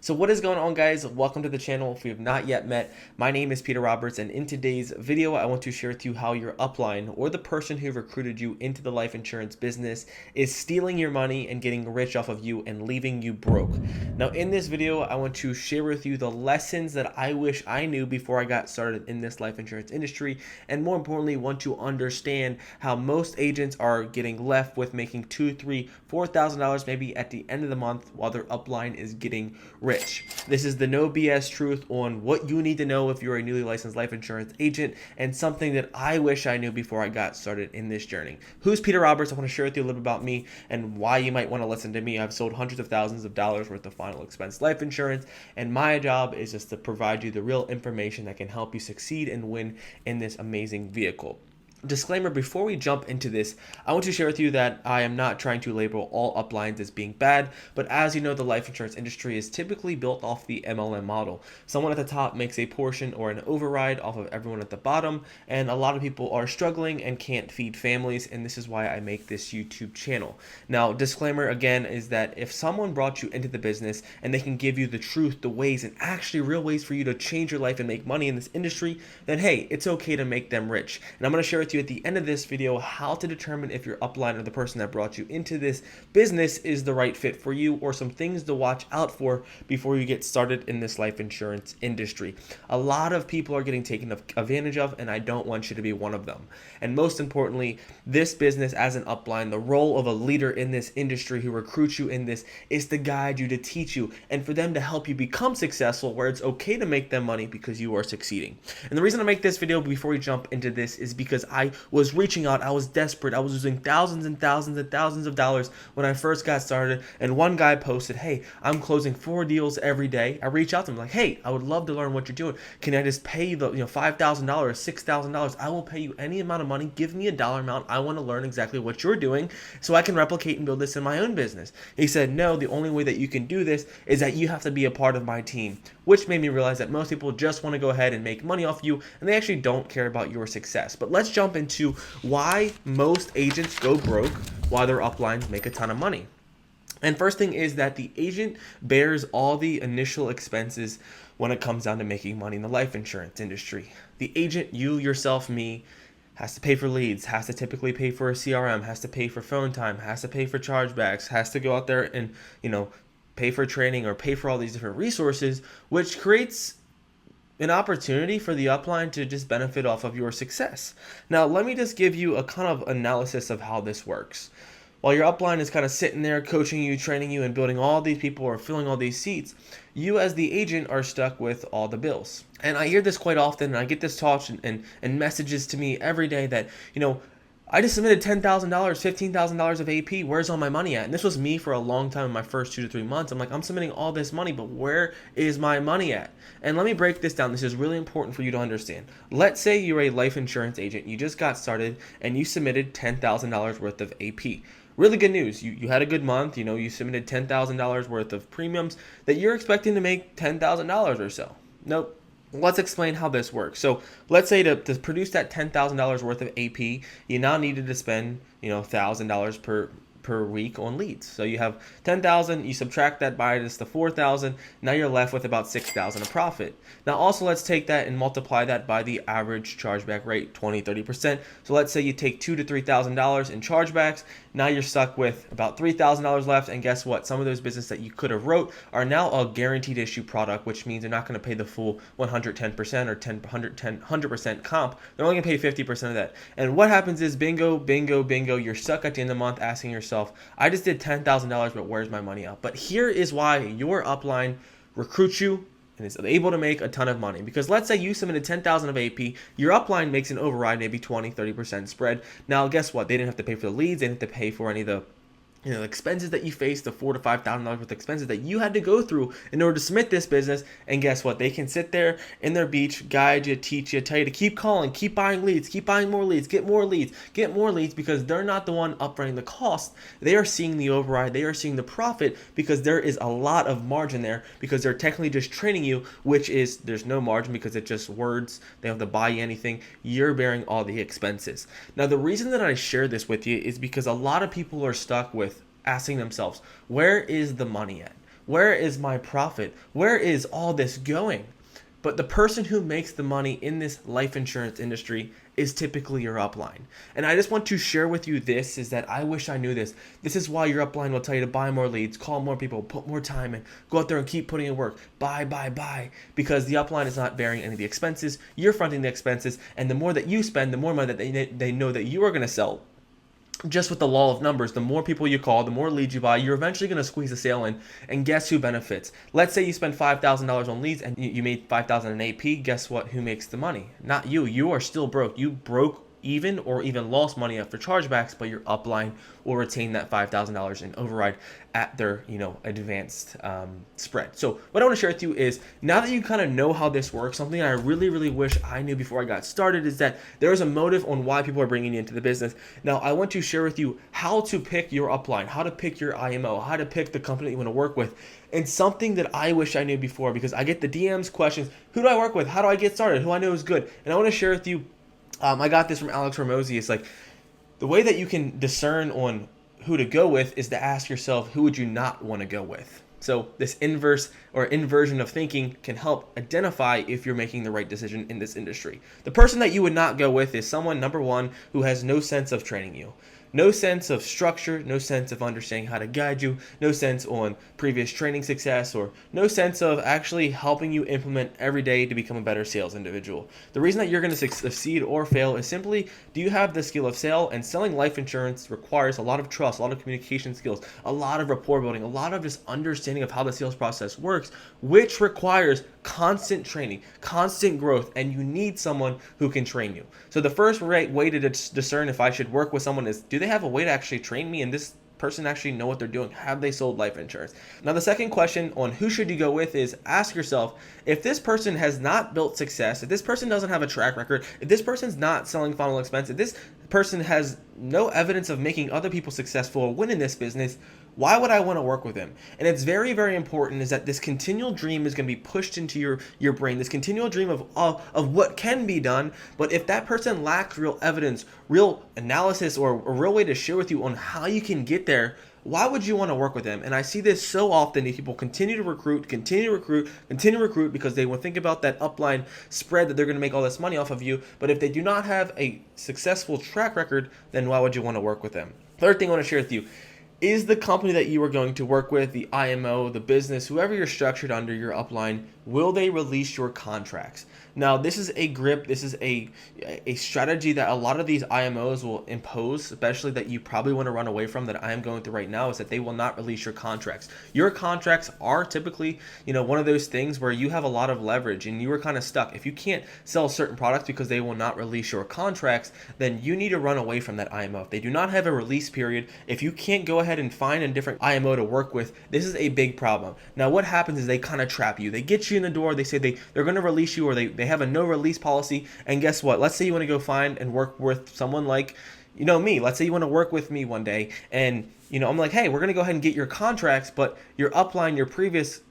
So what is going on, guys? Welcome to the channel. If we have not yet met, my name is Peter Roberts, and in today's video I want to share with you how your upline, or the person who recruited you into the life insurance business, is stealing your money and getting rich off of you and leaving you broke. Now in this video I want to share with you the lessons that I wish I knew before I got started in this life insurance industry, and more importantly want to understand how most agents are getting left with making $2,000, $3,000, $4,000 maybe at the end of the month while their upline is getting rich. This is the no BS truth on what you need to know if you're a newly licensed life insurance agent, and something that I wish I knew before I got started in this journey. Who's Peter Roberts? I want to share with you a little bit about me and why you might want to listen to me. I've sold hundreds of thousands of dollars worth of final expense life insurance, and my job is just to provide you the real information that can help you succeed and win in this amazing vehicle. Disclaimer, before we jump into this, I want to share with you that I am not trying to label all uplines as being bad, but as you know, the life insurance industry is typically built off the MLM model. Someone at the top makes a portion or an override off of everyone at the bottom, and a lot of people are struggling and can't feed families, and this is why I make this YouTube channel. Now, disclaimer again is that if someone brought you into the business and they can give you the truth, the ways, and actually real ways for you to change your life and make money in this industry, then hey, it's okay to make them rich. And I'm going to share with you at the end of this video how to determine if your upline or the person that brought you into this business is the right fit for you, or some things to watch out for before you get started in this life insurance industry. A lot of people are getting taken advantage of, and I don't want you to be one of them. And most importantly, this business as an upline, the role of a leader in this industry who recruits you in this, is to guide you, to teach you, and for them to help you become successful, where it's okay to make them money because you are succeeding. And the reason I make this video before we jump into this is because I was reaching out, I was desperate, I was losing thousands and thousands and thousands of dollars when I first got started, and one guy posted, hey, I'm closing 4 deals every day. I reached out to him like, hey, I would love to learn what you're doing. Can I just pay you the $5,000, $6,000? I will pay you any amount of money. Give me a dollar amount. I want to learn exactly what you're doing so I can replicate and build this in my own business. He said, no, the only way that you can do this is that you have to be a part of my team, which made me realize that most people just want to go ahead and make money off you, and they actually don't care about your success. But let's jump into why most agents go broke while their uplines make a ton of money. And first thing is that the agent bears all the initial expenses when it comes down to making money in the life insurance industry. The agent, you, yourself, me, has to pay for leads, has to typically pay for a CRM, has to pay for phone time, has to pay for chargebacks, has to go out there and, pay for training or pay for all these different resources, which creates an opportunity for the upline to just benefit off of your success. Now, let me just give you a kind of analysis of how this works. While your upline is kind of sitting there coaching you, training you, and building all these people or filling all these seats, you as the agent are stuck with all the bills. And I hear this quite often, and I get this talk and messages to me every day that, I just submitted $10,000, $15,000 of AP. Where's all my money at? And this was me for a long time in my first 2 to 3 months. I'm like, I'm submitting all this money, but where is my money at? And let me break this down. This is really important for you to understand. Let's say you're a life insurance agent. You just got started and you submitted $10,000 worth of AP. Really good news. You had a good month. You submitted $10,000 worth of premiums that you're expecting to make $10,000 or so. Nope. Let's explain how this works. So let's say to produce that $10,000 worth of AP, you now needed to spend, $1,000 per week on leads. So you have 10,000, you subtract that by just the 4,000, now you're left with about 6,000 of profit. Now also let's take that and multiply that by the average chargeback rate, 20-30%. So let's say you take $2,000 to $3,000 in chargebacks, now you're stuck with about $3,000 left, and guess what? Some of those business that you could have wrote are now a guaranteed issue product, which means they're not going to pay the full 110% or 100% comp. They're only going to pay 50% of that. And what happens is bingo, bingo, bingo, you're stuck at the end of the month asking yourself, I just did $10,000, but where's my money out? But here is why your upline recruits you and is able to make a ton of money. Because let's say you submitted 10,000 of AP, your upline makes an override, maybe 20-30% spread. Now guess what? They didn't have to pay for the leads, they didn't have to pay for any of the expenses that you faced, the $4,000 to $5,000 worth of expenses that you had to go through in order to submit this business. And guess what? They can sit there in their beach, guide you, teach you, tell you to keep calling, keep buying leads, keep buying more leads, get more leads, because they're not the one upfronting the cost. They are seeing the override, they are seeing the profit, because there is a lot of margin there, because they're technically just training you, which is, there's no margin because it's just words. They don't have to buy you anything. You're bearing all the expenses. Now, the reason that I share this with you is because a lot of people are stuck with asking themselves, where is the money at? Where is my profit? Where is all this going? But the person who makes the money in this life insurance industry is typically your upline. And I just want to share with you this, is that I wish I knew this. This is why your upline will tell you to buy more leads, call more people, put more time in, go out there and keep putting in work, buy, because the upline is not bearing any of the expenses. You're fronting the expenses, and the more that you spend, the more money that they know that you are going to sell. Just with the law of numbers, the more people you call, the more leads you buy, you're eventually going to squeeze a sale in. And guess who benefits? Let's say you spend $5,000 on leads and you made $5,000 in AP. Guess what? Who makes the money? Not you. You are still broke. You broke even or even lost money after chargebacks, but your upline will retain that $5,000 in override at their advanced spread. So what I want to share with you is, now that you kind of know how this works, something I really wish I knew before I got started is that there is a motive on why people are bringing you into the business. Now I want to share with you how to pick your upline, how to pick your IMO, how to pick the company that you want to work with, and something that I wish I knew before, because I get the DMs questions: who do I work with? How do I get started? Who I know is good? And I want to share with you, I got this from Alex Ramosi. It's like, the way that you can discern on who to go with is to ask yourself, who would you not want to go with? So this inverse or inversion of thinking can help identify if you're making the right decision in this industry. The person that you would not go with is someone, number one, who has no sense of training you. No sense of structure, no sense of understanding how to guide you, no sense on previous training success, or no sense of actually helping you implement every day to become a better sales individual. The reason that you're going to succeed or fail is simply, do you have the skill of sale? And selling life insurance requires a lot of trust, a lot of communication skills, a lot of rapport building, a lot of just understanding of how the sales process works, which requires constant training, constant growth, and you need someone who can train you. So the first way to discern if I should work with someone is, do they have a way to actually train me, and this person actually know what they're doing? Have they sold life insurance? Now the second question on who should you go with is, ask yourself, if this person has not built success, if this person doesn't have a track record, if this person's not selling final expense, if this person has no evidence of making other people successful or win in this business, why would I want to work with him? And it's very important is that this continual dream is going to be pushed into your brain, this continual dream of what can be done. But if that person lacks real evidence, real analysis, or a real way to share with you on how you can get there, why would you want to work with them? And I see this so often. These people continue to recruit because they will think about that upline spread that they're going to make all this money off of you. But if they do not have a successful track record, then why would you want to work with them? Third thing I want to share with you is the company that you are going to work with, the IMO, the business, whoever you're structured under, your upline, will they release your contracts? Now, this is a grip, this is a strategy that a lot of these IMOs will impose, especially that you probably want to run away from, that I am going through right now, is that they will not release your contracts. Your contracts are typically, one of those things where you have a lot of leverage and you are kind of stuck. If you can't sell certain products because they will not release your contracts, then you need to run away from that IMO. If they do not have a release period, if you can't go ahead and find a different IMO to work with, this is a big problem. Now, what happens is they kind of trap you. They get you in the door, they say they're going to release you, or they have a no release policy. And guess what? Let's say you want to go find and work with someone like, me. Let's say you want to work with me one day, and I'm like, hey, we're going to go ahead and get your contracts, but your upline, your previous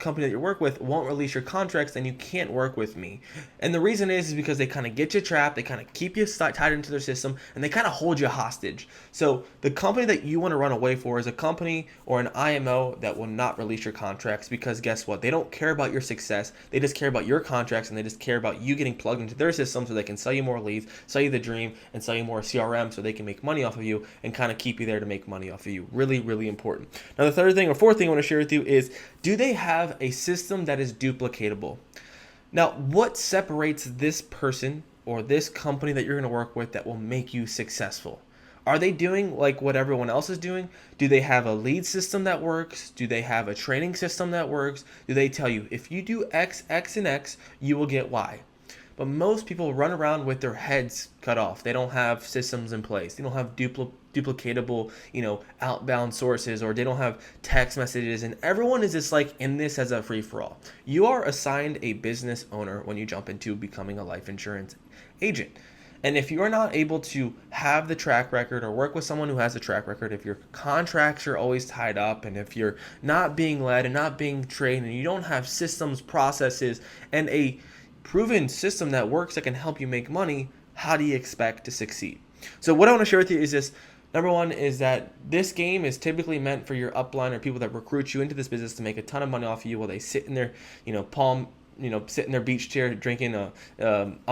company that you work with, won't release your contracts, then you can't work with me. And the reason is because they kind of get you trapped, they kind of keep you tied into their system, and they kind of hold you hostage. So the company that you want to run away for is a company or an IMO that will not release your contracts, because guess what? They don't care about your success. They just care about your contracts, and they just care about you getting plugged into their system so they can sell you more leads, sell you the dream, and sell you more CRM so they can make money off of you and kind of keep you there to make money off of you. Really important. Now the third thing or fourth thing I want to share with you is, do they have a system that is duplicatable? Now, what separates this person or this company that you're going to work with that will make you successful? Are they doing like what everyone else is doing? Do they have a lead system that works? Do they have a training system that works? Do they tell you, if you do X, X, and X, you will get Y? But most people run around with their heads cut off. They don't have systems in place. They don't have duplicatable, outbound sources, or they don't have text messages. And everyone is just like in this as a free-for-all. You are assigned a business owner when you jump into becoming a life insurance agent. And if you are not able to have the track record or work with someone who has the track record, if your contracts are always tied up, and if you're not being led and not being trained, and you don't have systems, processes, and a proven system that works that can help you make money, how do you expect to succeed? So what I want to share with you is this: Number one is that this game is typically meant for your upline or people that recruit you into this business to make a ton of money off of you while they sit in their, sit in their beach chair drinking a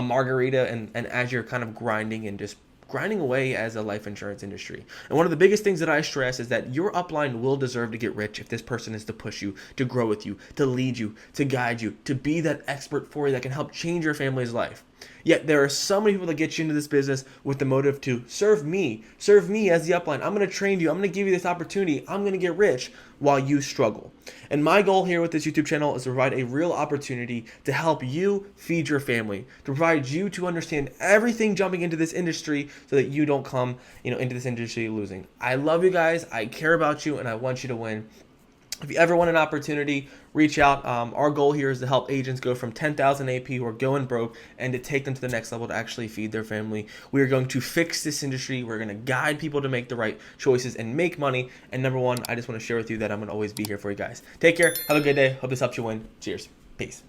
margarita, and as you're kind of grinding and just grinding away as a life insurance industry. And one of the biggest things that I stress is that your upline will deserve to get rich if this person is to push you, to grow with you, to lead you, to guide you, to be that expert for you that can help change your family's life. Yet there are so many people that get you into this business with the motive to serve me as the upline. I'm going to train you. I'm going to give you this opportunity. I'm going to get rich while you struggle. And my goal here with this YouTube channel is to provide a real opportunity to help you feed your family, to provide you to understand everything jumping into this industry so that you don't come, into this industry losing. I love you guys. I care about you, and I want you to win. If you ever want an opportunity, reach out. Our goal here is to help agents go from 10,000 AP who are going broke and to take them to the next level to actually feed their family. We are going to fix this industry. We're going to guide people to make the right choices and make money. And number one, I just want to share with you that I'm going to always be here for you guys. Take care. Have a good day. Hope this helps you win. Cheers. Peace.